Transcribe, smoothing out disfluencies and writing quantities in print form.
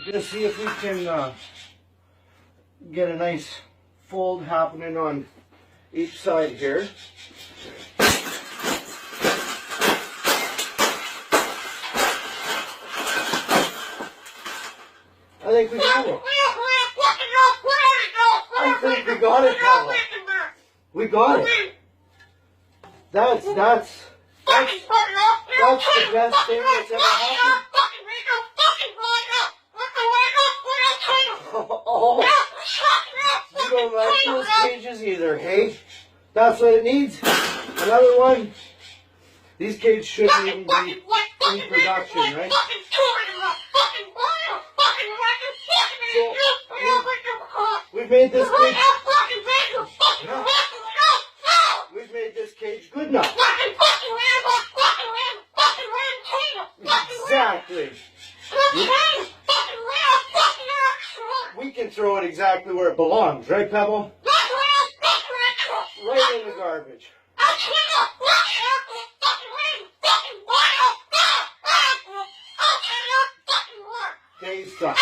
Just see if we can get a nice fold happening on each side here. I think we got it. I think we got it, Paula. We got it. That's the best thing that's ever happened. Oh, you don't like those cages either, hey? That's what it needs. Another one. These cages shouldn't even be in production, right? So, we've made this cage. We've made this cage good enough. Exactly. We can throw it exactly where it belongs, right, Pebble? Right in the garbage. Okay, stop.